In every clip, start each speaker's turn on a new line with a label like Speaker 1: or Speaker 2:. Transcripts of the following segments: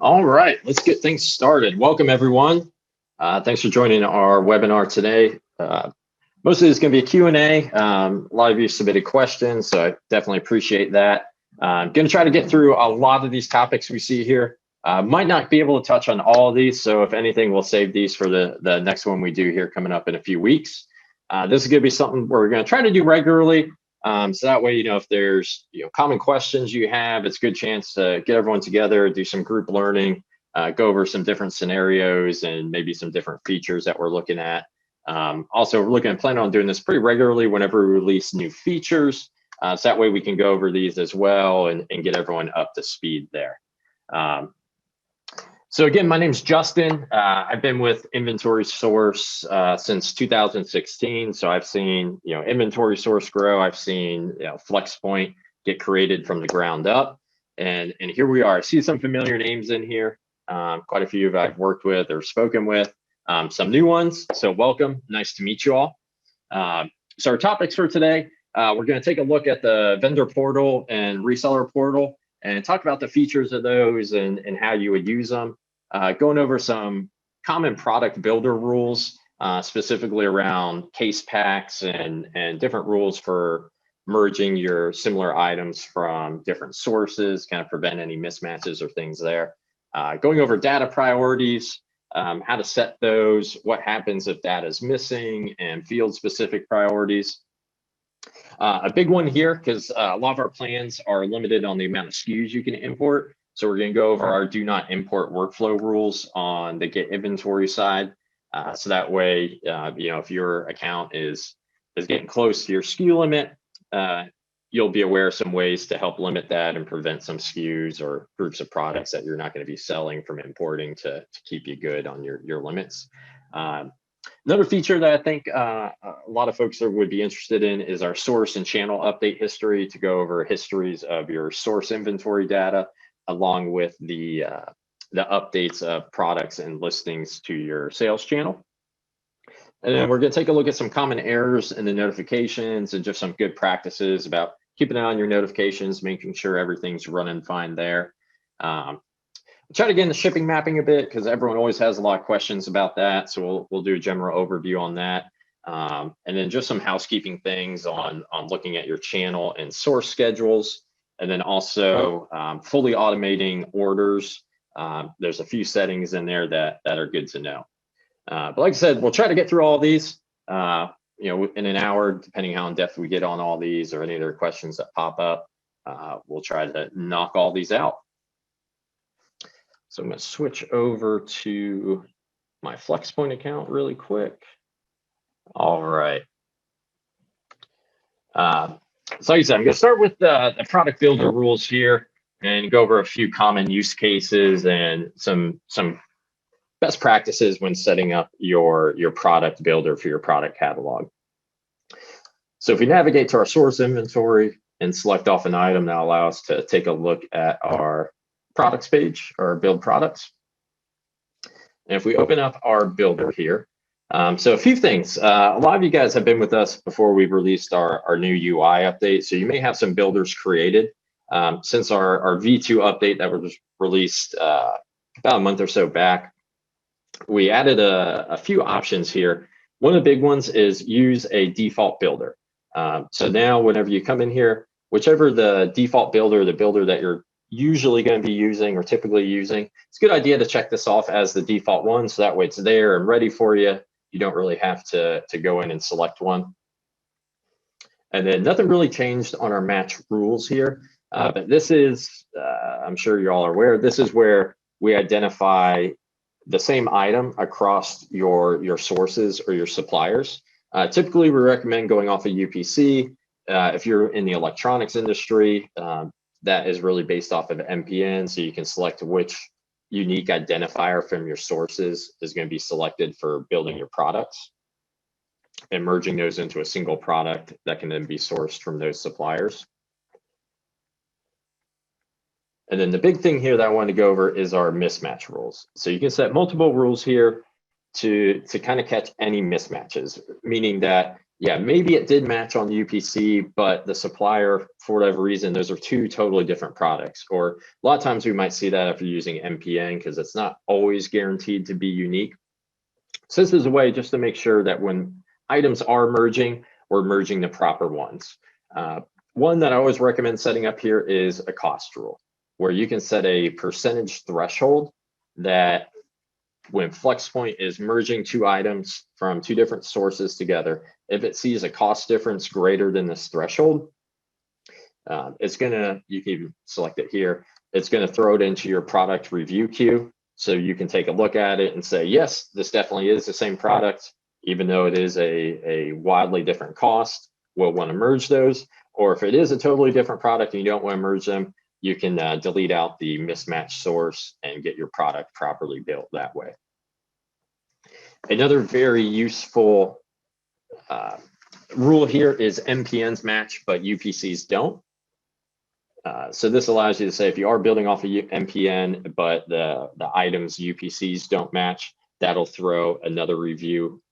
Speaker 1: All right, let's get things started. Welcome, everyone. Thanks for joining our webinar today. Most of it is going to be a Q&A. A lot of you submitted questions, so I definitely appreciate that. I'm going to try to get through a lot of these topics we see here. Might not be able to touch on all of these, so if anything, we'll save these for the next one we do here coming up in a few weeks. This is going to be something we're going to try to do regularly. So that way, if there's common questions you have, it's a good chance to get everyone together, do some group learning, go over some different scenarios and maybe some different features that we're looking at. Also, we're looking at planning on doing this pretty regularly whenever we release new features. So that way we can go over these as well and get everyone up to speed there. So again, my name's Justin. I've been with Inventory Source since 2016. So I've seen, Inventory Source grow. I've seen, Flxpoint get created from the ground up. And here we are. I see some familiar names in here. Quite a few I've worked with or spoken with. Some new ones. So welcome. Nice to meet you all. So our topics for today, we're going to take a look at the vendor portal and reseller portal and talk about the features of those and how you would use them. Going over some common product builder rules, specifically around case packs and different rules for merging your similar items from different sources, kind of prevent any mismatches or things there. Going over data priorities, how to set those, what happens if data is missing, and field specific priorities. A big one here, because a lot of our plans are limited on the amount of SKUs you can import. So we're going to go over our do not import workflow rules on the get inventory side. So that way, if your account is getting close to your SKU limit, you'll be aware of some ways to help limit that and prevent some SKUs or groups of products that you're not going to be selling from importing to keep you good on your limits. Another feature that I think a lot of folks would be interested in is our source and channel update history, to go over histories of your source inventory data, along with the updates of products and listings to your sales channel. And then we're going to take a look at some common errors in the notifications and just some good practices about keeping an eye on your notifications, making sure everything's running fine there. Try to get into shipping mapping a bit, because everyone always has a lot of questions about that. So we'll do a general overview on that. And then just some housekeeping things on looking at your channel and source schedules. And then also fully automating orders. There's a few settings in there that are good to know. But like I said, we'll try to get through all these, in an hour, depending how in depth we get on all these or any other questions that pop up. We'll try to knock all these out. So I'm going to switch over to my Flxpoint account really quick. All right. So like I said, I'm going to start with the product builder rules here and go over a few common use cases and some best practices when setting up your product builder for your product catalog. So if we navigate to our source inventory and select off an item, that allows us to take a look at our products page or build products. And if we open up our builder here, so a few things. A lot of you guys have been with us before we've released our new UI update. So you may have some builders created. Since our V2 update that was released about a month or so back, we added a few options here. One of the big ones is use a default builder. So now whenever you come in here, whichever the default builder, the builder that you're usually going to be using or typically using, it's a good idea to check this off as the default one. So that way it's there and ready for you. You don't really have to go in and select one. And then nothing really changed on our match rules here. But this is, I'm sure you all are aware, this is where we identify the same item across your sources or your suppliers. Typically, we recommend going off of UPC. If you're in the electronics industry, that is really based off of MPN, so you can select which unique identifier from your sources is going to be selected for building your products and merging those into a single product that can then be sourced from those suppliers. And then the big thing here that I want to go over is our mismatch rules. So you can set multiple rules here to kind of catch any mismatches, meaning that yeah, maybe it did match on UPC, but the supplier, for whatever reason, those are two totally different products. Or a lot of times we might see that if you're using MPN, because it's not always guaranteed to be unique. So this is a way just to make sure that when items are merging, we're merging the proper ones. One that I always recommend setting up here is a cost rule, where you can set a percentage threshold that when Flxpoint is merging two items from two different sources together, if it sees a cost difference greater than this threshold, it's gonna, you can select it here, it's gonna throw it into your product review queue. So you can take a look at it and say, yes, this definitely is the same product, even though it is a wildly different cost, we'll wanna merge those. Or if it is a totally different product and you don't wanna merge them, you can delete out the mismatched source and get your product properly built that way. Another very useful rule here is MPNs match, but UPCs don't. So this allows you to say if you are building off a MPN, but the items UPCs don't match, that'll throw another review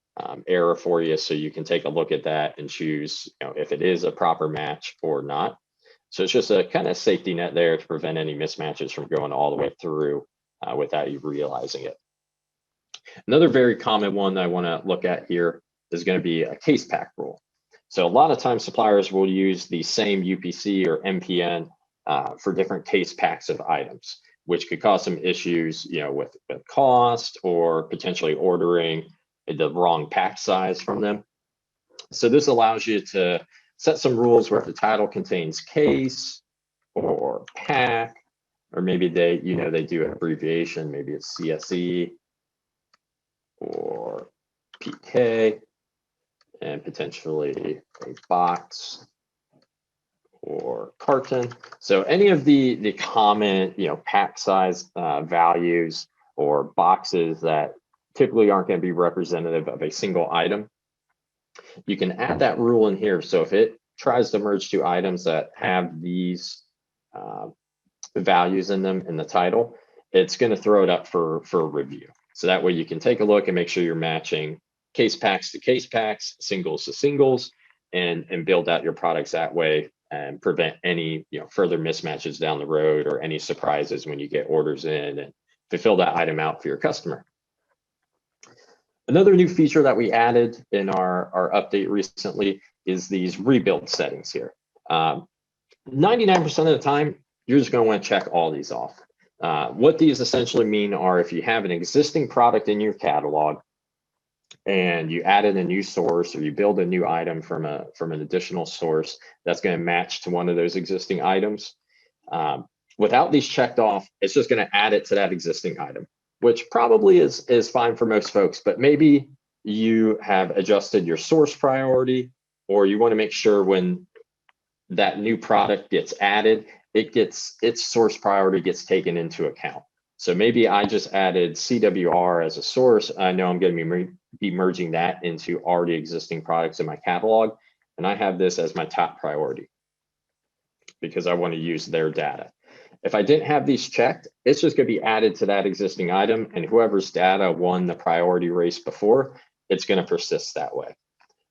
Speaker 1: error for you. So you can take a look at that and choose, if it is a proper match or not. So it's just a kind of safety net there to prevent any mismatches from going all the way through without you realizing it. Another very common one that I want to look at here is going to be a case pack rule. So a lot of times suppliers will use the same UPC or MPN for different case packs of items, which could cause some issues, with cost or potentially ordering the wrong pack size from them. So this allows you to set some rules where if the title contains case or pack, or maybe they do an abbreviation, maybe it's CSE or PK, and potentially a box or carton. So any of the common, pack size values or boxes that typically aren't going to be representative of a single item, you can add that rule in here. So if it tries to merge two items that have these values in them in the title, it's going to throw it up for review. So that way you can take a look and make sure you're matching case packs to case packs, singles to singles, and build out your products that way and prevent any further mismatches down the road or any surprises when you get orders in and fulfill that item out for your customer. Another new feature that we added in our update recently is these rebuild settings here. 99% of the time, you're just going to want to check all these off. What these essentially mean are if you have an existing product in your catalog and you added a new source or you build a new item from an additional source that's going to match to one of those existing items, without these checked off, it's just going to add it to that existing item, which probably is fine for most folks, but maybe you have adjusted your source priority, or you want to make sure when that new product gets added, its source priority gets taken into account. So maybe I just added CWR as a source. I know I'm going to be merging that into already existing products in my catalog, and I have this as my top priority because I want to use their data. If I didn't have these checked, it's just going to be added to that existing item, and whoever's data won the priority race before, it's going to persist that way.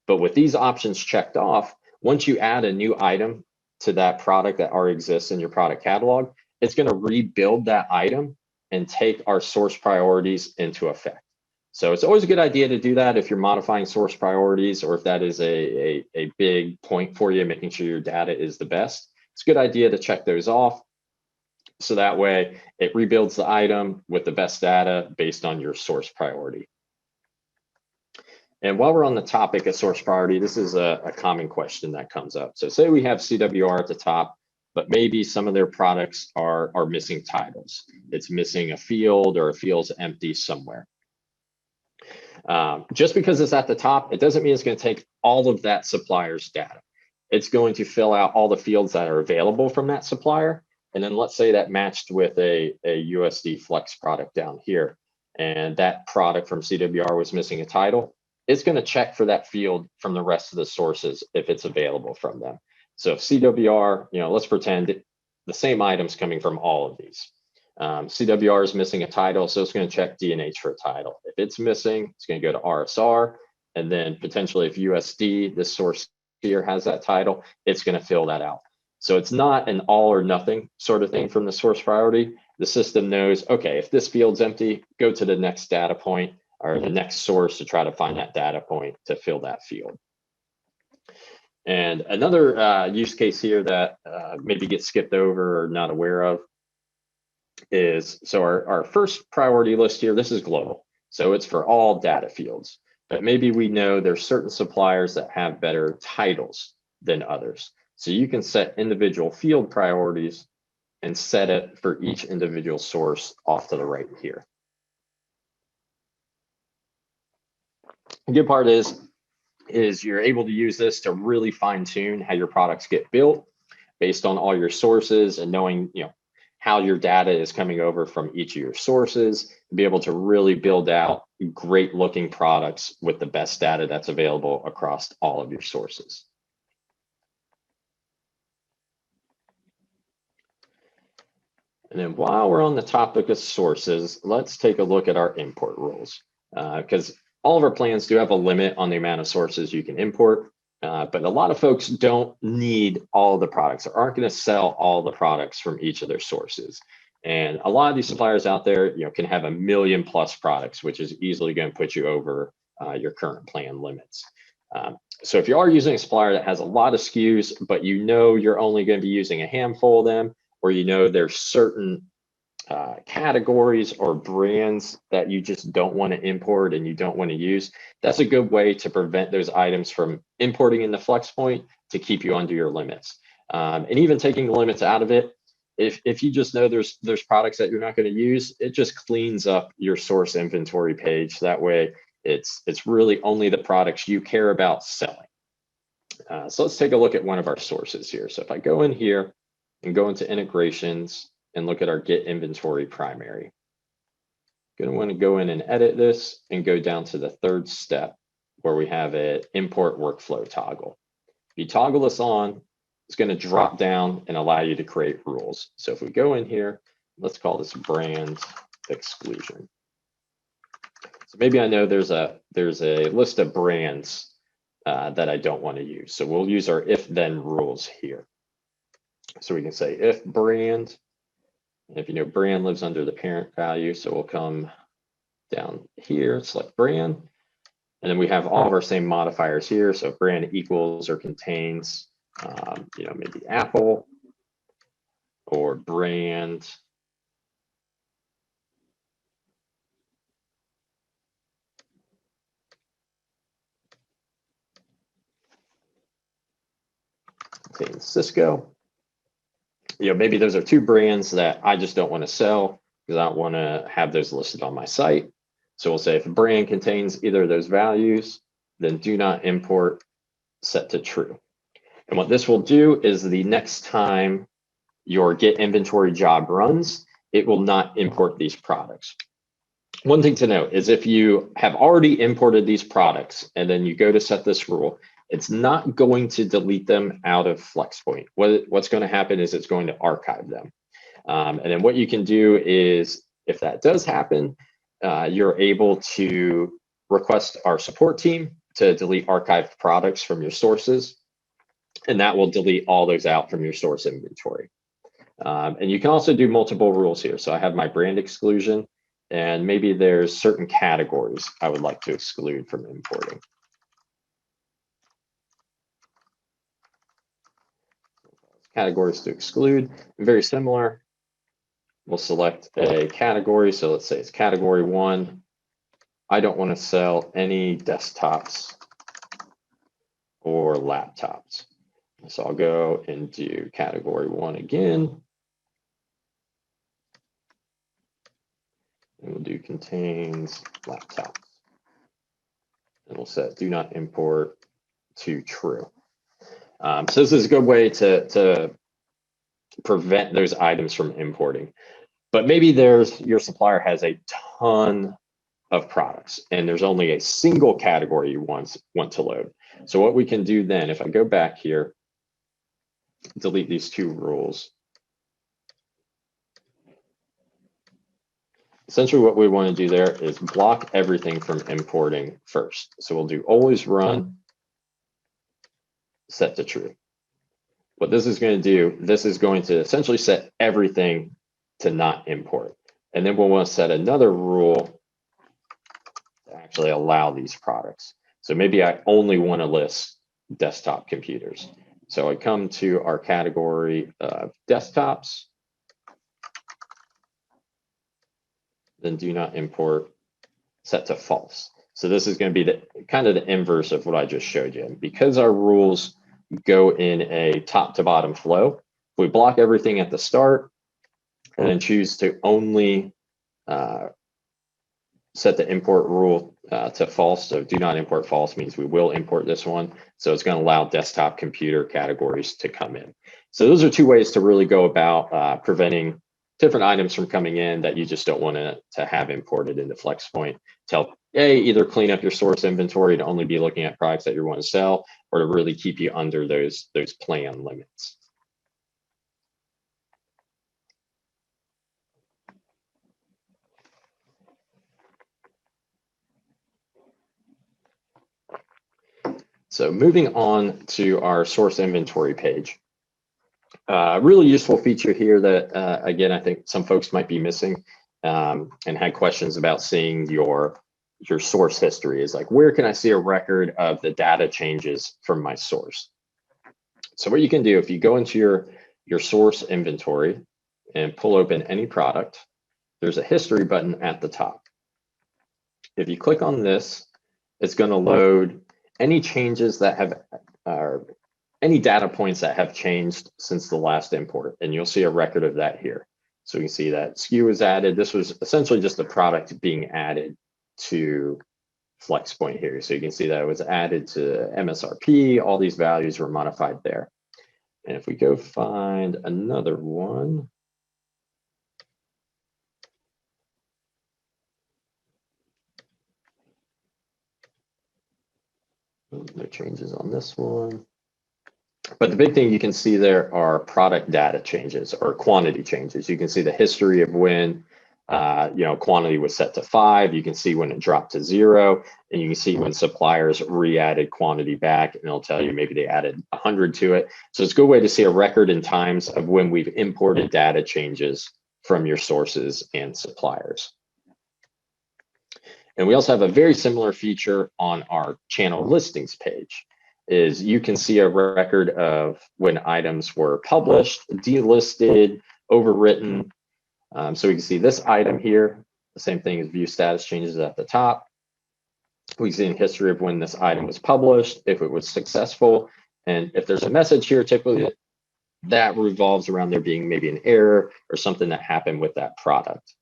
Speaker 1: But with these options checked off, once you add a new item to that product that already exists in your product catalog, it's going to rebuild that item and take our source priorities into effect. So it's always a good idea to do that if you're modifying source priorities, or if that is a big point for you, making sure your data is the best. It's a good idea to check those off. So that way it rebuilds the item with the best data based on your source priority. And while we're on the topic of source priority, this is a common question that comes up. So say we have CWR at the top, but maybe some of their products are missing titles. It's missing a field, or a field's empty somewhere. Just because it's at the top, it doesn't mean it's going to take all of that supplier's data. It's going to fill out all the fields that are available from that supplier. And then let's say that matched with a USD Flex product down here, and that product from CWR was missing a title. It's going to check for that field from the rest of the sources if it's available from them. So if CWR, let's pretend the same item's coming from all of these. CWR is missing a title, so it's going to check D&H for a title. If it's missing, it's going to go to RSR. And then potentially if USD, this source here has that title, it's going to fill that out. So it's not an all or nothing sort of thing from the source priority. The system knows, okay, if this field's empty, go to the next data point or the next source to try to find that data point to fill that field. And another use case here that maybe gets skipped over or not aware of is, so our first priority list here, this is global. So it's for all data fields, but maybe we know there's certain suppliers that have better titles than others. So you can set individual field priorities and set it for each individual source off to the right here. The good part is you're able to use this to really fine tune how your products get built based on all your sources and knowing, how your data is coming over from each of your sources, and be able to really build out great looking products with the best data that's available across all of your sources. And then while we're on the topic of sources, let's take a look at our import rules, because all of our plans do have a limit on the amount of sources you can import, but a lot of folks don't need all the products or aren't going to sell all the products from each of their sources. And a lot of these suppliers out there, can have 1 million plus products, which is easily going to put you over your current plan limits. So if you are using a supplier that has a lot of SKUs, but you're only going to be using a handful of them, or there's certain categories or brands that you just don't want to import and you don't want to use, that's a good way to prevent those items from importing into Flxpoint to keep you under your limits. And even taking the limits out of it, if you just know there's products that you're not going to use, it just cleans up your source inventory page. That way it's really only the products you care about selling. So let's take a look at one of our sources here. So if I go in here and go into integrations and look at our get inventory primary, going to want to go in and edit this and go down to the third step where we have an import workflow toggle. If you toggle this on, it's going to drop down and allow you to create rules. So if we go in here, let's call this brand exclusion. So maybe I know there's a list of brands that I don't want to use. So we'll use our if then rules here. So we can say if brand, and if brand lives under the parent value, so we'll come down here, select brand, and then we have all of our same modifiers here. So if brand equals or contains, maybe Apple, or brand contains Cisco. Maybe those are two brands that I just don't want to sell because I don't want to have those listed on my site. So we'll say if a brand contains either of those values, then do not import, set to true. And what this will do is the next time your get inventory job runs, it will not import these products. One thing to note is if you have already imported these products and then you go to set this rule, it's not going to delete them out of Flxpoint. What's going to happen is it's going to archive them. And then what you can do is, if that does happen, you're able to request our support team to delete archived products from your sources, and that will delete all those out from your source inventory. And you can also do multiple rules here. So I have my brand exclusion, and maybe there's certain categories I would like to exclude from importing. Categories to exclude, very similar. We'll select a category. So let's say it's category 1. I don't want to sell any desktops or laptops. So I'll go and do category 1 again. And we'll do contains laptops. And we'll set do not import to true. So this is a good way to prevent those items from importing. But maybe your supplier has a ton of products and there's only a single category you want to load. So what we can do then, if I go back here, delete these two rules. essentially what we want to do there is block everything from importing first. So we'll do always run set to true. What this is going to do, this is going to essentially set everything to not import. And then we'll want to set another rule to actually allow these products. So maybe I only want to list desktop computers. So I come to our category of desktops, then do not import, set to false. So this is going to be the kind of the inverse of what I just showed you. Because our rules go in a top to bottom flow, if we block everything at the start and then choose to only set the import rule to false. So do not import false means we will import this one. So it's going to allow desktop computer categories to come in. So those are two ways to really go about preventing different items from coming in that you just don't want to have imported into Flxpoint to help either clean up your source inventory to only be looking at products that you want to sell, or to really keep you under those plan limits. So moving on to our source inventory page. Really useful feature here that, again, I think some folks might be missing and had questions about seeing your source history is like, where can I see a record of the data changes from my source? So what you can do, if you go into your source inventory and pull open any product, there's a history button at the top. If you click on this, it's going to load any changes that have any data points that have changed since the last import, and you'll see a record of that here. So you can see that SKU was added. This was essentially just a product being added to Flxpoint here. So you can see that it was added to MSRP. All these values were modified there. And if we go find another one, no changes on this one. But the big thing you can see there are product data changes or quantity changes. You can see the history of when quantity was set to 5. You can see when it dropped to 0, and you can see when suppliers re-added quantity back, and it'll tell you maybe they added 100 to it. So it's a good way to see a record in times of when we've imported data changes from your sources and suppliers. And we also have a very similar feature on our channel listings page. Is you can see a record of when items were published, delisted, overwritten. So we can see this item here, the same thing as view status changes at the top. We see in history of when this item was published, if it was successful, and if there's a message here, typically that revolves around there being maybe an error or something that happened with that product.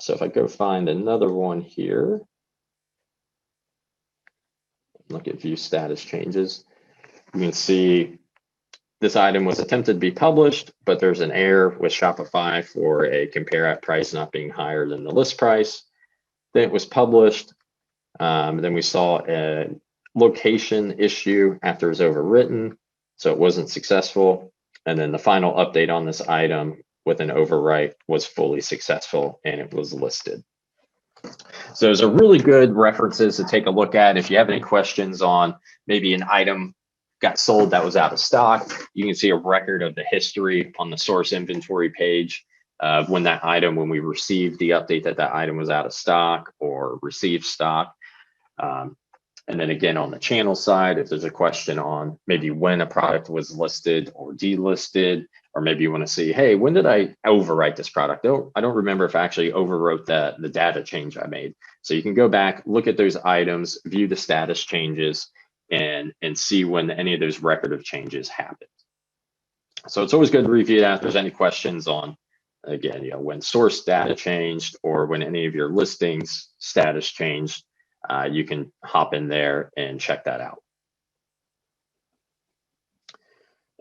Speaker 1: So if I go find another one here, look at view status changes, you can see this item was attempted to be published, but there's an error with Shopify for a compare at price not being higher than the list price. Then it was published. Then we saw a location issue after it was overwritten, so it wasn't successful. And then the final update on this item with an overwrite was fully successful and it was listed. So those are really good references to take a look at. If you have any questions on maybe an item got sold that was out of stock, you can see a record of the history on the source inventory page of when that item, when we received the update that that item was out of stock or received stock. And then again, on the channel side, if there's a question on maybe when a product was listed or delisted, or maybe you want to see, hey, when did I overwrite this product? I don't remember if I actually overwrote the data change I made. So you can go back, look at those items, view the status changes, and see when any of those record of changes happened. So it's always good to review that. If there's any questions on, again, when source data changed or when any of your listings status changed, you can hop in there and check that out.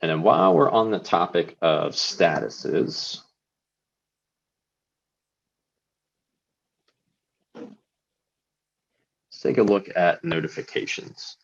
Speaker 1: And then while we're on the topic of statuses, let's take a look at notifications.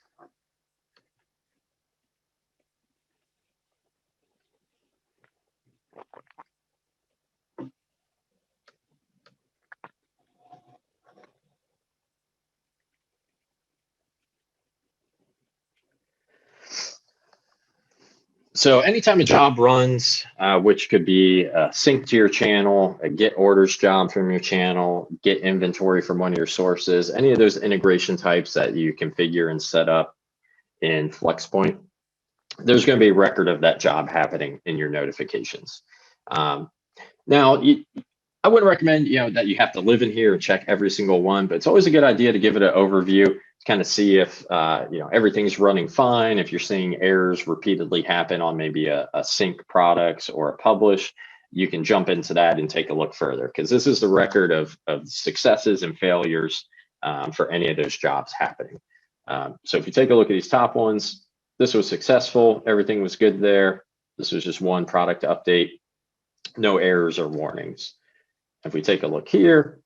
Speaker 1: So anytime a job runs, which could be a sync to your channel, a get orders job from your channel, get inventory from one of your sources, any of those integration types that you configure and set up in Flxpoint, there's going to be a record of that job happening in your notifications. Now, I wouldn't recommend that you have to live in here and check every single one, but it's always a good idea to give it an overview to kind of see if everything's running fine. If you're seeing errors repeatedly happen on maybe a sync products or a publish, you can jump into that and take a look further, because this is the record of successes and failures for any of those jobs happening. So if you take a look at these top ones, this was successful, everything was good there. This was just one product update, no errors or warnings. If we take a look here,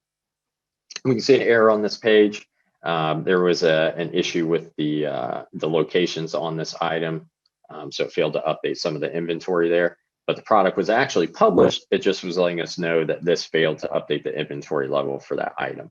Speaker 1: we can see an error on this page. There was an issue with the locations on this item, so it failed to update some of the inventory there. But the product was actually published. It just was letting us know that this failed to update the inventory level for that item.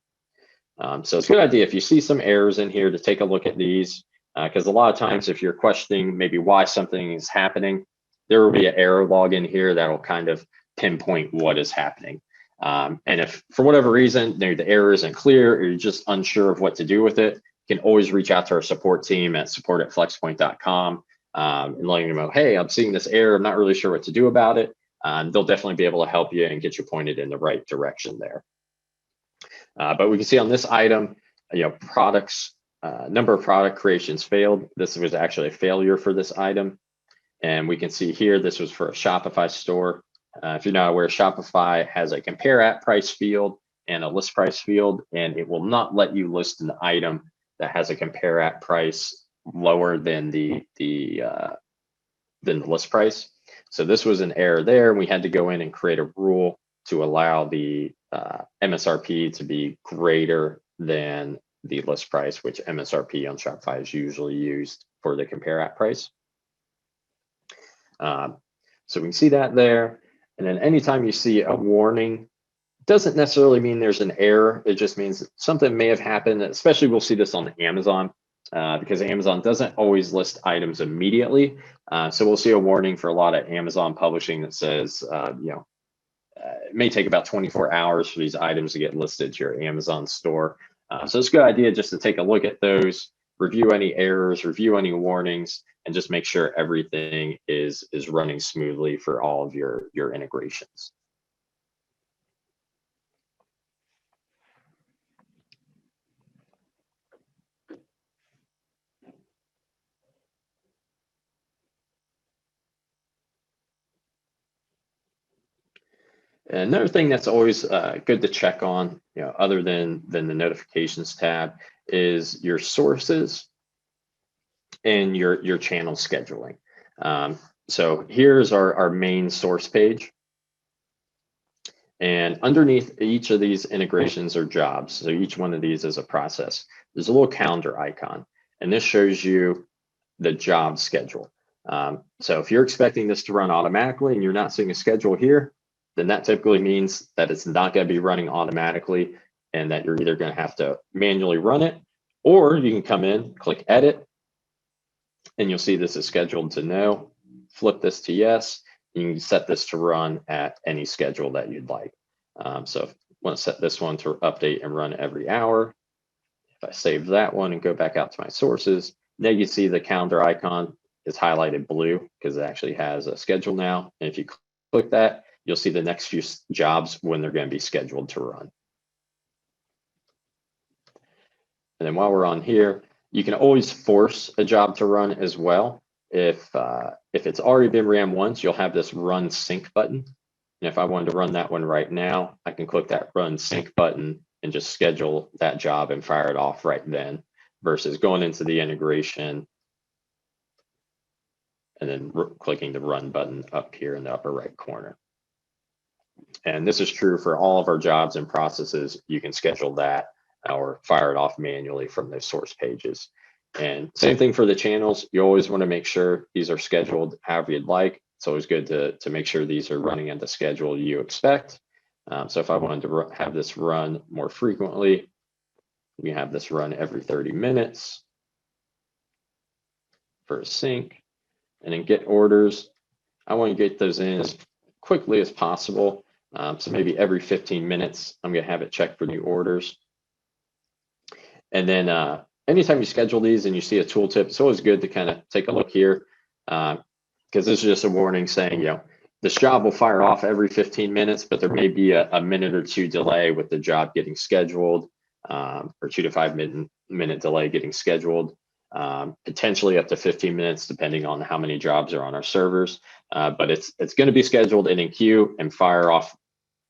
Speaker 1: So it's a good idea if you see some errors in here to take a look at these, because a lot of times if you're questioning maybe why something is happening, there will be an error log in here that'll kind of pinpoint what is happening. And if for whatever reason the error isn't clear or you're just unsure of what to do with it, you can always reach out to our support team at support@flxpoint.com and letting them know, hey, I'm seeing this error, I'm not really sure what to do about it. They'll definitely be able to help you and get you pointed in the right direction there. But we can see on this item, products, number of product creations failed. This was actually a failure for this item. And we can see here, this was for a Shopify store. If you're not aware, Shopify has a compare at price field and a list price field, and it will not let you list an item that has a compare at price lower than the list price. So this was an error there. We had to go in and create a rule to allow the MSRP to be greater than the list price, which MSRP on Shopify is usually used for the compare at price. So we can see that there. And then anytime you see a warning, doesn't necessarily mean there's an error. It just means something may have happened. Especially we'll see this on Amazon because Amazon doesn't always list items immediately. So we'll see a warning for a lot of Amazon publishing that says, it may take about 24 hours for these items to get listed to your Amazon store. So it's a good idea just to take a look at those, review any errors, review any warnings, and just make sure everything is running smoothly for all of your integrations. And another thing that's always good to check on, other than the notifications tab, is your sources and your channel scheduling. So here's our main source page. And underneath each of these integrations or jobs, so each one of these is a process, there's a little calendar icon. And this shows you the job schedule. So if you're expecting this to run automatically and you're not seeing a schedule here, then that typically means that it's not going to be running automatically and that you're either going to have to manually run it, or you can come in, click edit, and you'll see this is scheduled to no. Flip this to yes. You can set this to run at any schedule that you'd like. So if I want to set this one to update and run every hour, if I save that one and go back out to my sources, now you see the calendar icon is highlighted blue because it actually has a schedule now. And if you click that, you'll see the next few jobs when they're going to be scheduled to run. And then while we're on here, you can always force a job to run as well. If it's already been ran once, you'll have this run sync button. And if I wanted to run that one right now, I can click that run sync button and just schedule that job and fire it off right then, versus going into the integration and then clicking the run button up here in the upper right corner. And this is true for all of our jobs and processes. You can schedule that or fire it off manually from those source pages. And same thing for the channels. You always want to make sure these are scheduled however you'd like. It's always good to make sure these are running at the schedule you expect. So if I wanted to have this run more frequently, we have this run every 30 minutes for a sync. And then get orders. I want to get those in as quickly as possible. So maybe every 15 minutes, I'm going to have it check for new orders. And then anytime you schedule these and you see a tooltip, it's always good to kind of take a look here, because this is just a warning saying, this job will fire off every 15 minutes, but there may be a minute or two delay with the job getting scheduled, or 2 to 5 minute delay getting scheduled, potentially up to 15 minutes, depending on how many jobs are on our servers. But it's going to be scheduled and in queue and fire off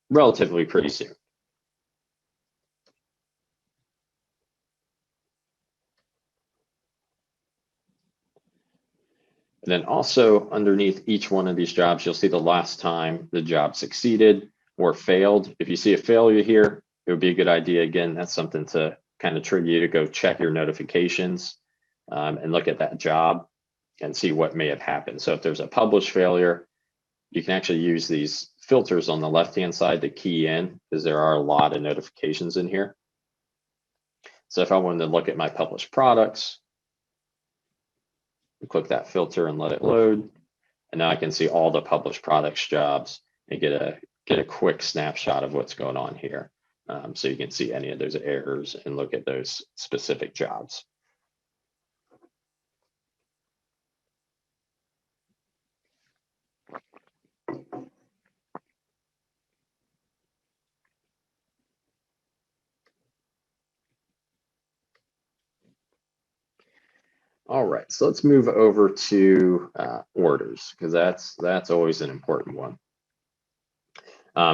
Speaker 1: relatively pretty soon. And then also underneath each one of these jobs, you'll see the last time the job succeeded or failed. If you see a failure here, it would be a good idea. Again, that's something to kind of trigger you to go check your notifications and look at that job and see what may have happened. So if there's a published failure, you can actually use these filters on the left-hand side to key in, because there are a lot of notifications in here. So if I wanted to look at my published products, click that filter and let it load. And now I can see all the published products jobs and get a quick snapshot of what's going on here. So you can see any of those errors and look at those specific jobs. All right, so let's move over to orders, because that's always an important one.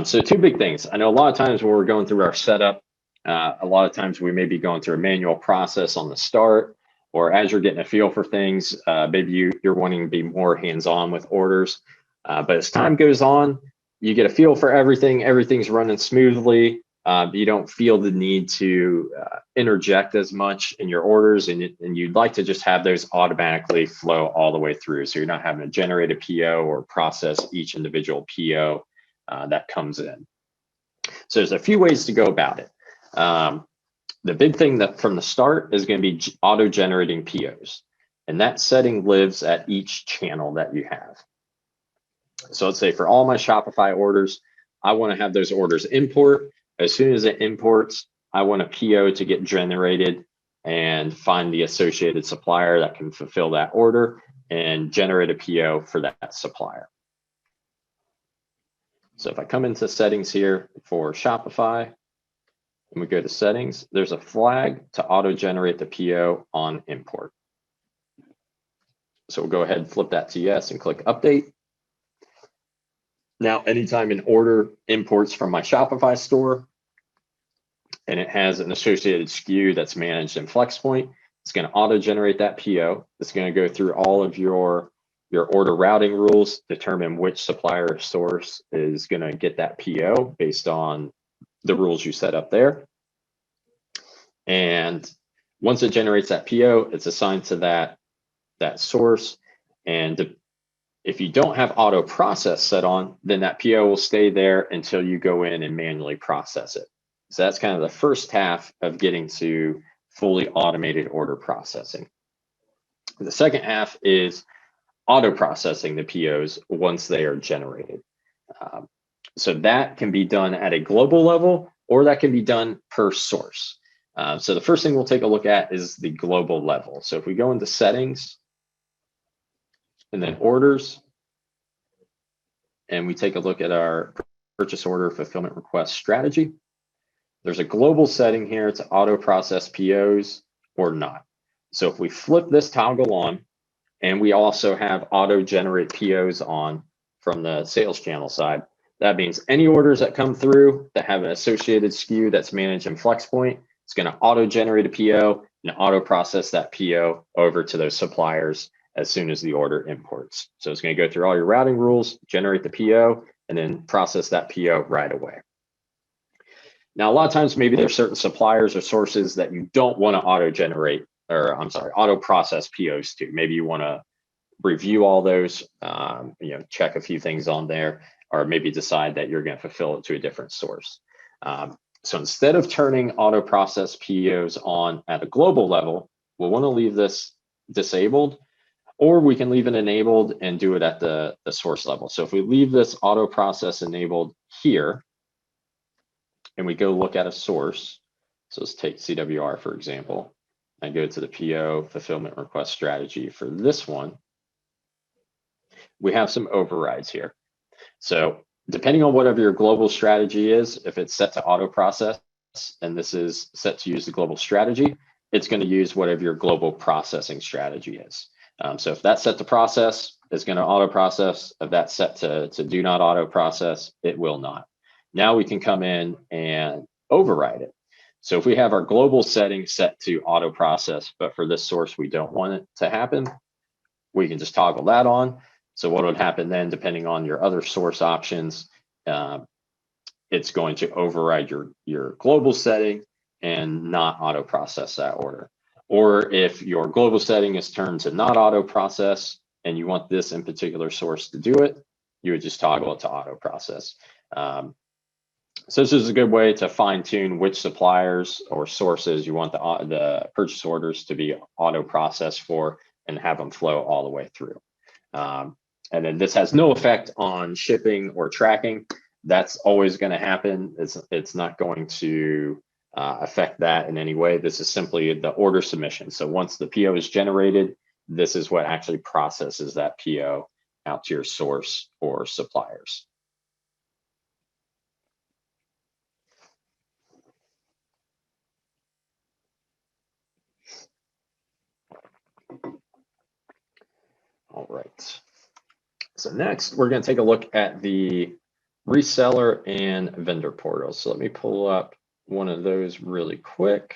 Speaker 1: So 2 big things. I know a lot of times when we're going through our setup, a lot of times we may be going through a manual process on the start, or as you're getting a feel for things, maybe you're wanting to be more hands-on with orders. But as time goes on, you get a feel for everything. Everything's running smoothly. You don't feel the need to interject as much in your orders, and you'd like to just have those automatically flow all the way through. So you're not having to generate a PO or process each individual PO that comes in. So there's a few ways to go about it. The big thing that from the start is going to be auto-generating POs. And that setting lives at each channel that you have. So let's say for all my Shopify orders, I want to have those orders import. As soon as it imports, I want a PO to get generated and find the associated supplier that can fulfill that order and generate a PO for that supplier. So if I come into settings here for Shopify and we go to settings, there's a flag to auto-generate the PO on import. So we'll go ahead and flip that to yes and click update. Now, anytime an order imports from my Shopify store and it has an associated SKU that's managed in Flxpoint, it's going to auto-generate that PO. It's going to go through all of your order routing rules, determine which supplier or source is going to get that PO based on the rules you set up there. And once it generates that PO, it's assigned to that source. And if you don't have auto process set on, then that PO will stay there until you go in and manually process it. So that's kind of the first half of getting to fully automated order processing. The second half is auto processing the POs once they are generated. So that can be done at a global level, or that can be done per source. So the first thing we'll take a look at is the global level. So if we go into settings and then orders, and we take a look at our purchase order fulfillment request strategy, there's a global setting here to auto process POs or not. So if we flip this toggle on, and we also have auto generate POs on from the sales channel side, that means any orders that come through that have an associated SKU that's managed in Flxpoint, it's going to auto generate a PO and auto process that PO over to those suppliers as soon as the order imports. So it's going to go through all your routing rules, generate the PO, and then process that PO right away. Now, a lot of times, maybe there's certain suppliers or sources that you don't want to auto process POs to. Maybe you want to review all those, check a few things on there, or maybe decide that you're going to fulfill it to a different source. So instead of turning auto process POs on at a global level, we'll want to leave this disabled. or we can leave it enabled and do it at the source level. So if we leave this auto process enabled here, and we go look at a source, so let's take CWR, for example. I go to the PO fulfillment request strategy for this one. We have some overrides here. So depending on whatever your global strategy is, if it's set to auto process and this is set to use the global strategy, it's going to use whatever your global processing strategy is. So if that's set to process, it's going to auto process. If that's set to do not auto process, it will not. Now we can come in and override it. So if we have our global setting set to auto process, but for this source, we don't want it to happen, we can just toggle that on. So what would happen then, depending on your other source options, it's going to override your global setting and not auto process that order. Or if your global setting is turned to not auto process and you want this in particular source to do it, you would just toggle it to auto process. So this is a good way to fine tune which suppliers or sources you want the purchase orders to be auto processed for and have them flow all the way through. And then this has no effect on shipping or tracking. That's always going to happen. It's not going to affect that in any way. This is simply the order submission. So once the PO is generated, this is what actually processes that PO out to your source or suppliers. All right. So next, we're going to take a look at the reseller and vendor portal. So let me pull up one of those really quick.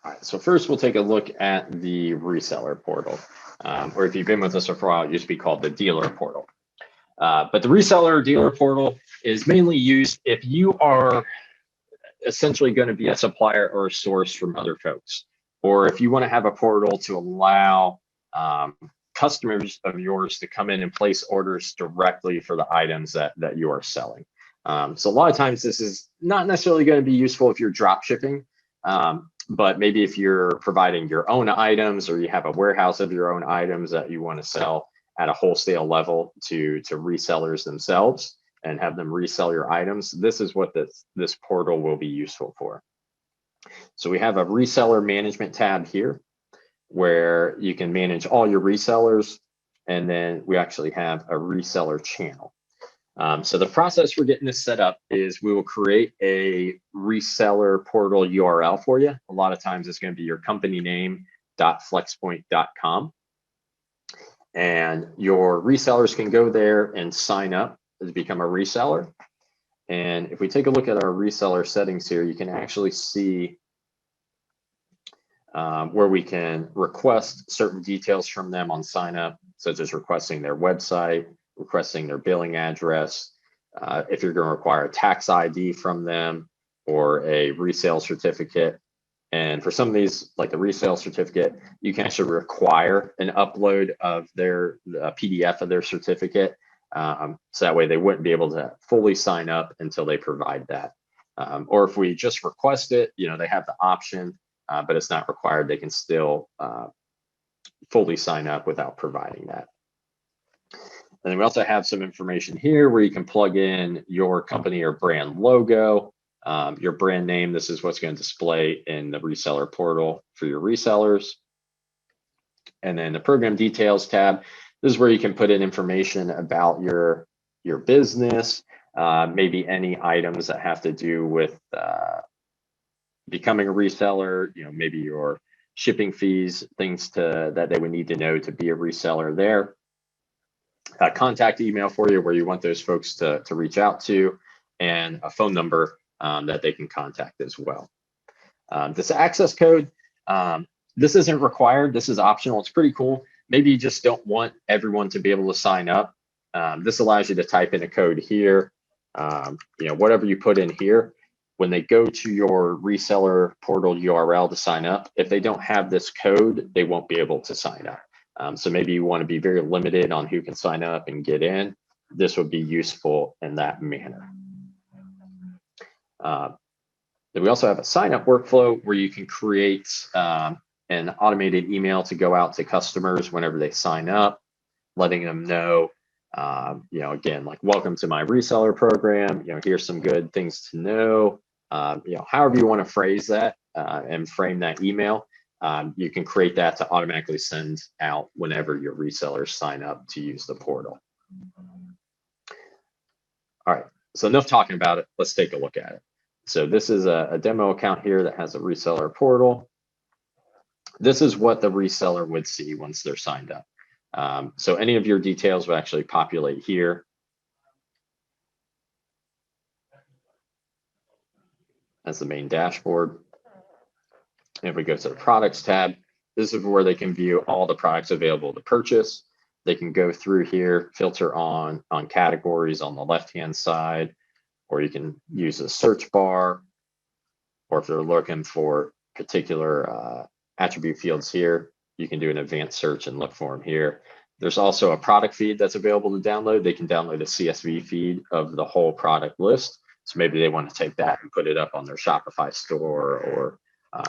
Speaker 1: All right, so first we'll take a look at the reseller portal, or if you've been with us for a while, it used to be called the dealer portal. But the reseller dealer portal is mainly used if you are essentially going to be a supplier or a source from other folks, or if you want to have a portal to allow customers of yours to come in and place orders directly for the items that you are selling. So a lot of times this is not necessarily going to be useful if you're drop shipping. But maybe if you're providing your own items or you have a warehouse of your own items that you want to sell at a wholesale level to resellers themselves and have them resell your items, this is what this portal will be useful for. So we have a reseller management tab here where you can manage all your resellers, and then we actually have a reseller channel. So the process for getting this set up is we will create a reseller portal URL for you. A lot of times it's going to be your company name .flexpoint.com. And your resellers can go there and sign up to become a reseller. And if we take a look at our reseller settings here, you can actually see where we can request certain details from them on sign up, such as requesting their website, requesting their billing address, if you're going to require a tax ID from them or a resale certificate. And for some of these, like the resale certificate, you can actually require an upload of their PDF of their certificate. So that way they wouldn't be able to fully sign up until they provide that. Or if we just request it, they have the option, but it's not required. They can still fully sign up without providing that. And then we also have some information here where you can plug in your company or brand logo, your brand name. This is what's going to display in the reseller portal for your resellers. And then the program details tab, this is where you can put in information about your business, maybe any items that have to do with becoming a reseller, maybe your shipping fees, things that they would need to know to be a reseller there. A contact email for you where you want those folks to reach out to, and a phone number that they can contact as well. This access code, This isn't required. This is optional. It's pretty cool. Maybe you just don't want everyone to be able to sign up. This allows you to type in a code here. Whatever you put in here, when they go to your reseller portal URL to sign up, if they don't have this code, they won't be able to sign up. So maybe you want to be very limited on who can sign up and get in. This would be useful in that manner. Then we also have a sign up workflow where you can create an automated email to go out to customers whenever they sign up, letting them know, again, like, welcome to my reseller program. Here's some good things to know. However you want to phrase that and frame that email, you can create that to automatically send out whenever your resellers sign up to use the portal. All right, so enough talking about it. Let's take a look at it. So this is a demo account here that has a reseller portal. This is what the reseller would see once they're signed up. So any of your details would actually populate here. As the main dashboard. And if we go to the products tab, this is where they can view all the products available to purchase. They can go through here, filter on categories on the left-hand side, or you can use a search bar, or if they're looking for particular attribute fields here, you can do an advanced search and look for them here. There's also a product feed that's available to download. They can download a CSV feed of the whole product list. So maybe they want to take that and put it up on their Shopify store or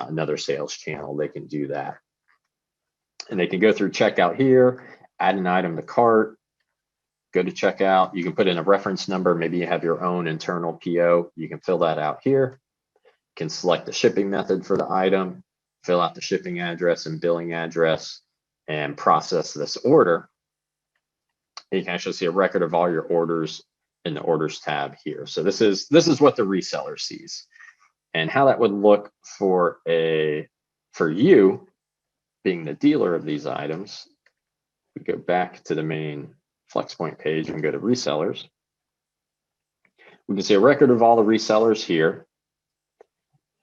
Speaker 1: another sales channel. They can do that. And they can go through checkout here, add an item to cart, go to checkout. You can put in a reference number. Maybe you have your own internal PO. You can fill that out here. You can select the shipping method for the item, fill out the shipping address and billing address, and process this order. And you can actually see a record of all your orders in the orders tab here. So this is what the reseller sees, and how that would look for you being the dealer of these items. We go back to the main Flxpoint page and go to resellers. We can see a record of all the resellers here.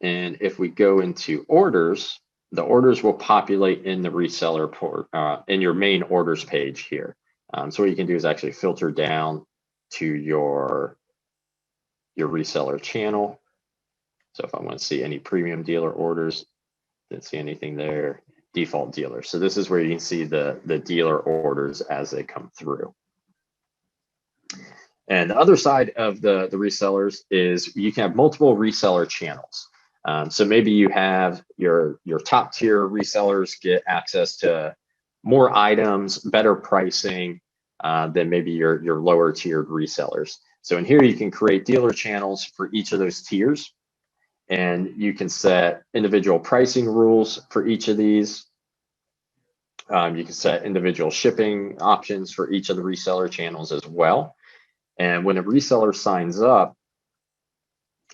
Speaker 1: And if we go into orders, the orders will populate in the reseller port, in your main orders page here. So what you can do is actually filter down to your reseller channel. So if I want to see any premium dealer orders, didn't see anything there, default dealer. So this is where you can see the dealer orders as they come through. And the other side of the resellers is you can have multiple reseller channels. So maybe you have your top tier resellers get access to more items, better pricing than maybe your lower tiered resellers. So in here, you can create dealer channels for each of those tiers, and you can set individual pricing rules for each of these. You can set individual shipping options for each of the reseller channels as well. And when a reseller signs up,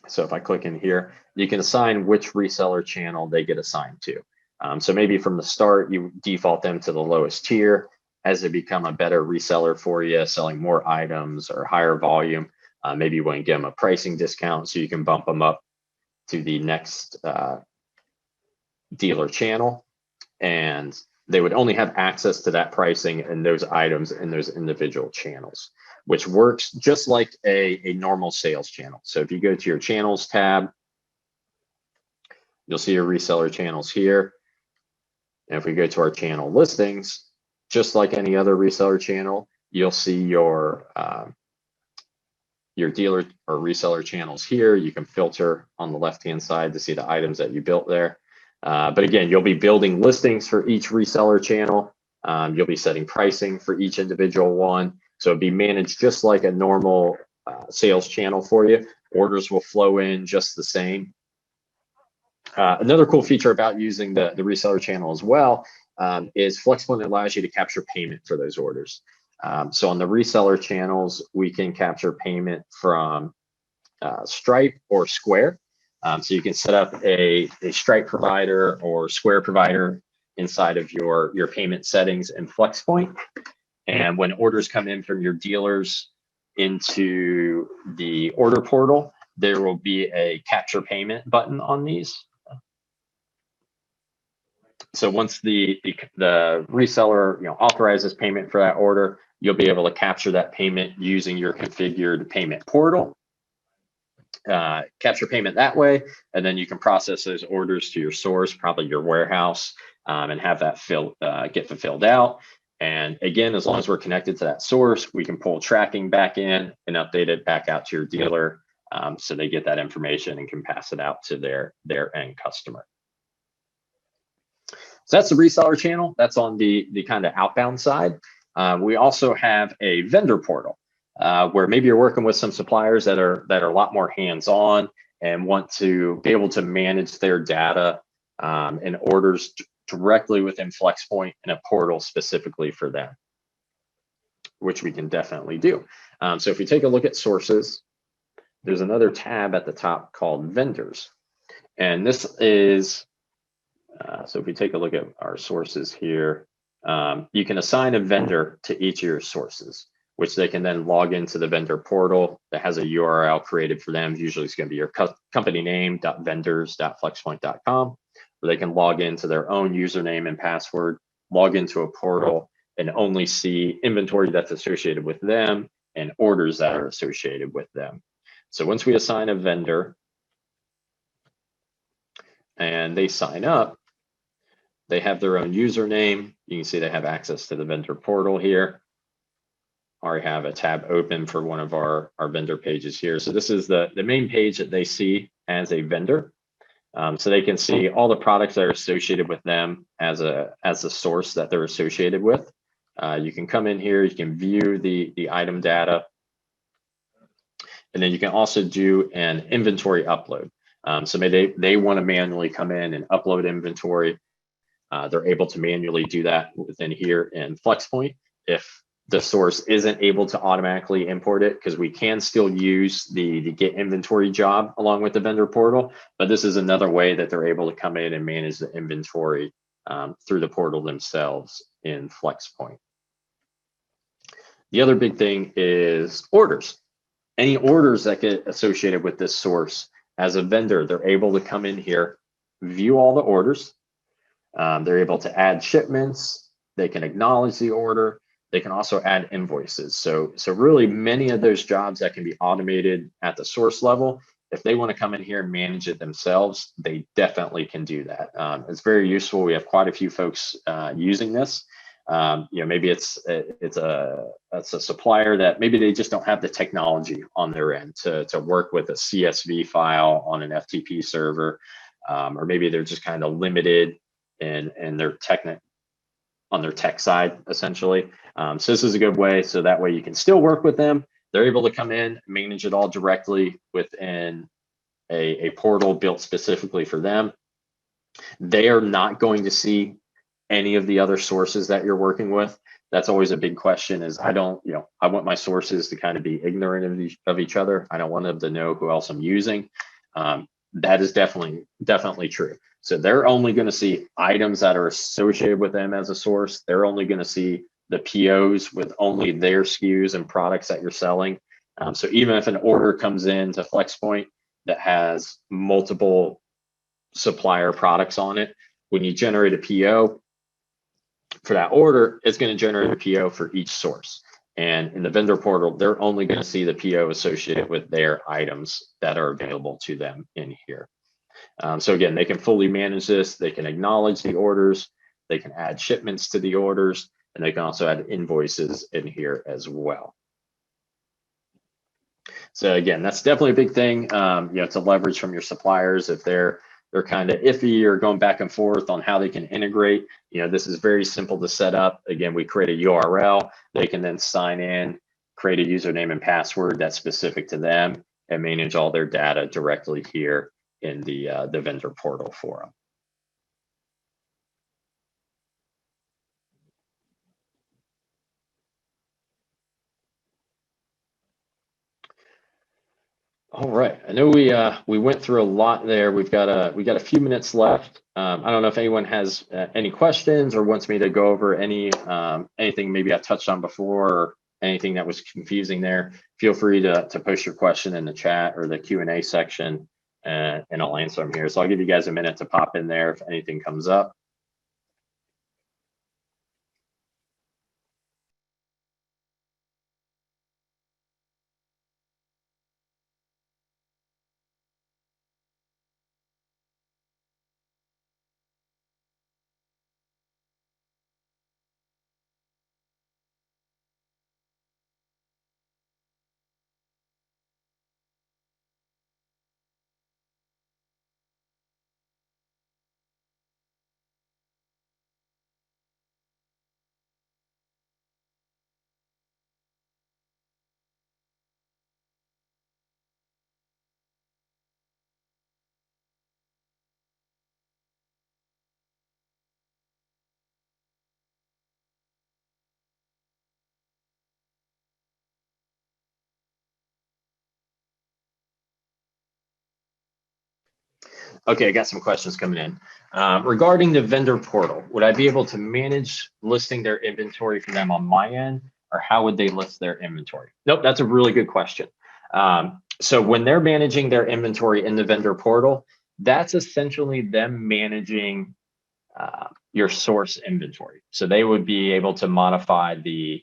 Speaker 1: so if I click in here, you can assign which reseller channel they get assigned to. So maybe from the start, you default them to the lowest tier. As they become a better reseller for you, selling more items or higher volume, maybe you want to give them a pricing discount so you can bump them up to the next dealer channel. And they would only have access to that pricing and those items in those individual channels, which works just like a normal sales channel. So if you go to your channels tab, you'll see your reseller channels here. And if we go to our channel listings, just like any other reseller channel, you'll see your dealer or reseller channels here. You can filter on the left-hand side to see the items that you built there. But again, you'll be building listings for each reseller channel. You'll be setting pricing for each individual one. So it'd be managed just like a normal sales channel for you. Orders will flow in just the same. Another cool feature about using the reseller channel as well is Flxpoint allows you to capture payment for those orders. So on the reseller channels, we can capture payment from Stripe or Square. So you can set up a Stripe provider or Square provider inside of your payment settings in Flxpoint. And when orders come in from your dealers into the order portal, there will be a capture payment button on these. So once the reseller authorizes payment for that order, you'll be able to capture that payment using your configured payment portal. Capture payment that way, and then you can process those orders to your source, probably your warehouse, and have that get fulfilled out. And again, as long as we're connected to that source, we can pull tracking back in and update it back out to your dealer, so they get that information and can pass it out to their end customer. So that's the reseller channel. That's on the kind of outbound side. We also have a vendor portal, where maybe you're working with some suppliers that are a lot more hands-on and want to be able to manage their data and orders directly within Flxpoint in a portal specifically for them, which we can definitely do. So if we take a look at sources, there's another tab at the top called vendors. And this is, so if we take a look at our sources here, you can assign a vendor to each of your sources, which they can then log into the vendor portal that has a URL created for them. Usually it's going to be your company name .vendors.flxpoint.com, where they can log into their own username and password, log into a portal, and only see inventory that's associated with them and orders that are associated with them. So once we assign a vendor and they sign up, they have their own username. You can see they have access to the vendor portal here. I already have a tab open for one of our vendor pages here. So this is the main page that they see as a vendor. So they can see all the products that are associated with them as a source that they're associated with. You can come in here, you can view the item data, and then you can also do an inventory upload. So maybe they want to manually come in and upload inventory. They're able to manually do that within here in Flxpoint if the source isn't able to automatically import it, because we can still use the get inventory job along with the vendor portal, but this is another way that they're able to come in and manage the inventory through the portal themselves in Flxpoint. The other big thing is orders. Any orders that get associated with this source, as a vendor, they're able to come in here, view all the orders. They're able to add shipments. They can acknowledge the order. They can also add invoices. So really many of those jobs that can be automated at the source level, if they want to come in here and manage it themselves, they definitely can do that. It's very useful. We have quite a few folks using this. Maybe it's a supplier that maybe they just don't have the technology on their end to work with a CSV file on an FTP server, or maybe they're just kind of limited in their on their tech side, essentially. So this is a good way. So that way you can still work with them. They're able to come in, manage it all directly within a portal built specifically for them. They are not going to see any of the other sources that you're working with. That's always a big question, is I want my sources to kind of be ignorant of each other. I don't want them to know who else I'm using. That is definitely true. So they're only going to see items that are associated with them as a source. They're only going to see the POs with only their SKUs and products that you're selling. So even if an order comes in to Flxpoint that has multiple supplier products on it, when you generate a PO for that order, it's going to generate a PO for each source. And in the vendor portal, they're only going to see the PO associated with their items that are available to them in here. So again, they can fully manage this. They can acknowledge the orders. They can add shipments to the orders, and they can also add invoices in here as well. So again, that's definitely a big thing, to leverage from your suppliers if they're kind of iffy or going back and forth on how they can integrate. This is very simple to set up. Again, we create a URL. They can then sign in, create a username and password that's specific to them, and manage all their data directly here in the vendor portal for them. All right, I know we went through a lot there. We got a few minutes left. I don't know if anyone has any questions or wants me to go over anything maybe I touched on before, or anything that was confusing there. Feel free to post your question in the chat or the Q&A section, and I'll answer them here. So I'll give you guys a minute to pop in there if anything comes up. Okay, I got some questions coming in. Regarding the vendor portal, would I be able to manage listing their inventory for them on my end, or how would they list their inventory? Nope, that's a really good question. So when they're managing their inventory in the vendor portal, that's essentially them managing your source inventory. So they would be able to modify the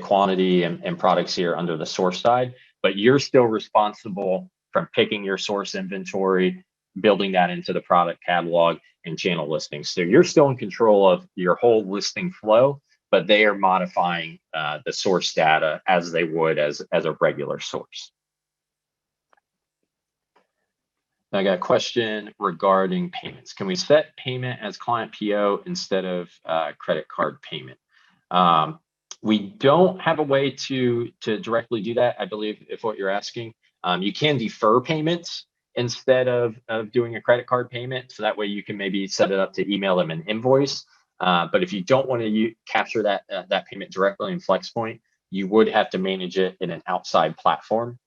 Speaker 1: quantity and products here under the source side, but you're still responsible from picking your source inventory, building that into the product catalog and channel listings. So you're still in control of your whole listing flow, but they are modifying the source data as they would as a regular source. I got a question regarding payments. Can we set payment as client PO instead of credit card payment? We don't have a way to directly do that, I believe, if what you're asking. You can defer payments instead of doing a credit card payment. So that way you can maybe set it up to email them an invoice. But if you don't want to capture that payment directly in Flxpoint, you would have to manage it in an outside platform.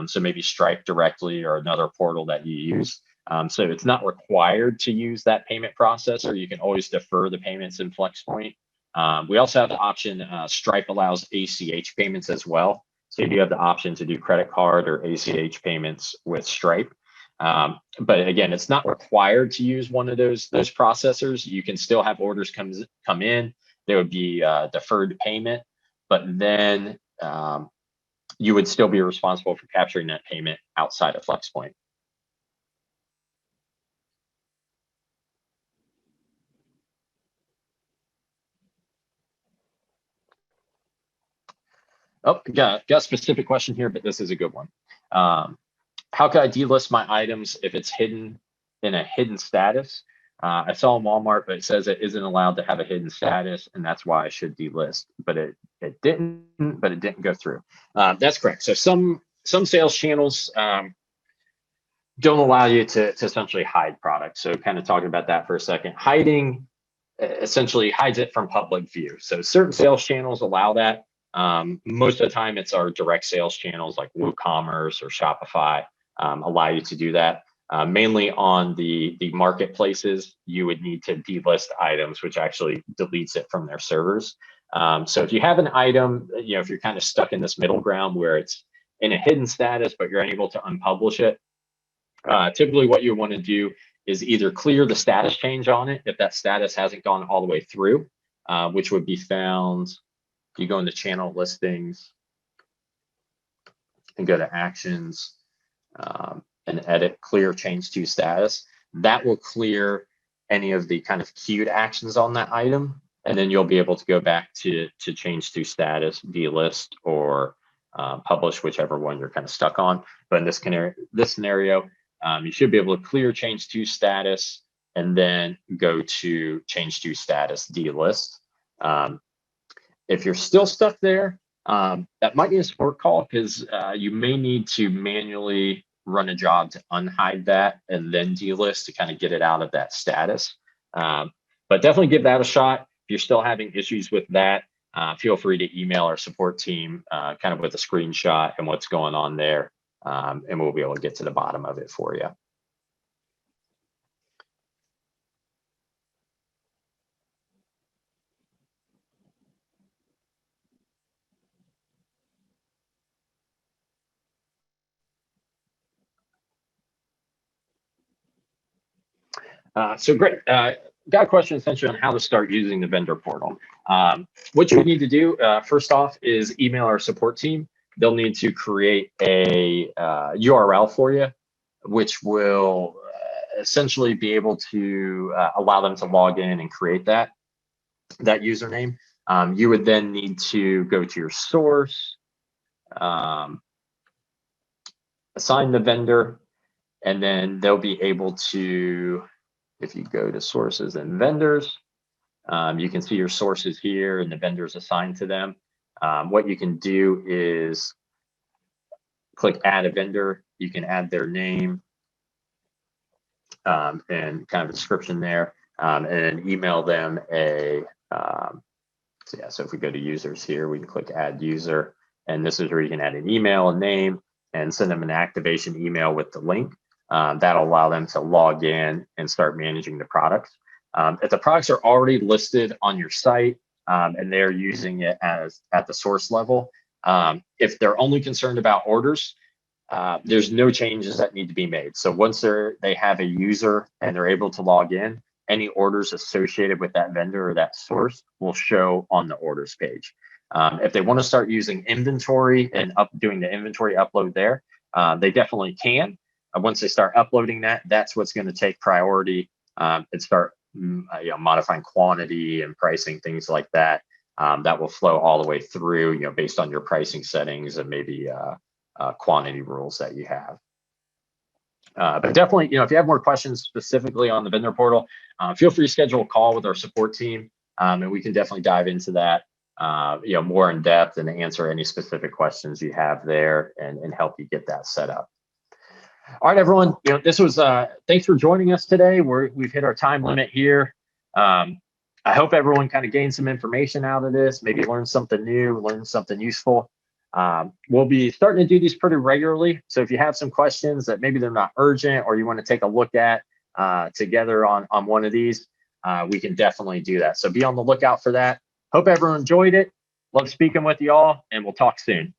Speaker 1: So maybe Stripe directly or another portal that you use. So it's not required to use that payment processor. You can always defer the payments in Flxpoint. We also have the option, Stripe allows ACH payments as well. So you do have the option to do credit card or ACH payments with Stripe. But again, it's not required to use one of those processors. You can still have orders come in. There would be deferred payment, but then you would still be responsible for capturing that payment outside of Flxpoint. Oh, got a specific question here, but this is a good one. How can I delist my items if it's hidden in a hidden status? I saw in Walmart, but it says it isn't allowed to have a hidden status, and that's why I should delist. But it didn't go through. That's correct. So some sales channels don't allow you to essentially hide products. So kind of talking about that for a second. Hiding essentially hides it from public view. So certain sales channels allow that. Most of the time, it's our direct sales channels like WooCommerce or Shopify allow you to do that. Mainly on the marketplaces, you would need to delist items, which actually deletes it from their servers. So if you have an item, if you're kind of stuck in this middle ground where it's in a hidden status, but you're unable to unpublish it, typically what you want to do is either clear the status change on it if that status hasn't gone all the way through, which would be found. You go into channel listings and go to actions and edit clear change to status. That will clear any of the kind of queued actions on that item. And then you'll be able to go back to change to status, delist, or publish, whichever one you're kind of stuck on. But in this scenario, you should be able to clear change to status and then go to change to status, delist. If you're still stuck there, that might be a support call because you may need to manually run a job to unhide that and then delist to kind of get it out of that status. But definitely give that a shot. If you're still having issues with that, feel free to email our support team kind of with a screenshot and what's going on there, and we'll be able to get to the bottom of it for you. So great. Got a question essentially on how to start using the vendor portal. What you need to do first off is email our support team. They'll need to create a URL for you, which will essentially be able to allow them to log in and create that username. You would then need to go to your source, assign the vendor, and then they'll be able to, if you go to sources and vendors, you can see your sources here and the vendors assigned to them. What you can do is click add a vendor. You can add their name and kind of a description there, and email them a, so if we go to users here, we can click add user, and this is where you can add an email, a name, and send them an activation email with the link. That'll allow them to log in and start managing the products. If the products are already listed on your site and they're using it as at the source level, if they're only concerned about orders, there's no changes that need to be made. So once they have a user and they're able to log in, any orders associated with that vendor or that source will show on the orders page. If they want to start using inventory and doing the inventory upload there, they definitely can. Once they start uploading that, that's what's going to take priority and start modifying quantity and pricing, things like that. That will flow all the way through, based on your pricing settings and maybe quantity rules that you have. But definitely, if you have more questions specifically on the vendor portal, feel free to schedule a call with our support team, and we can definitely dive into that, more in depth and answer any specific questions you have there and help you get that set up. All right, everyone. This was thanks for joining us today. We've hit our time limit here. I hope everyone kind of gained some information out of this, maybe learned something new, learned something useful. We'll be starting to do these pretty regularly. So if you have some questions that maybe they're not urgent or you want to take a look at together on one of these, we can definitely do that. So be on the lookout for that. Hope everyone enjoyed it. Love speaking with you all, and we'll talk soon.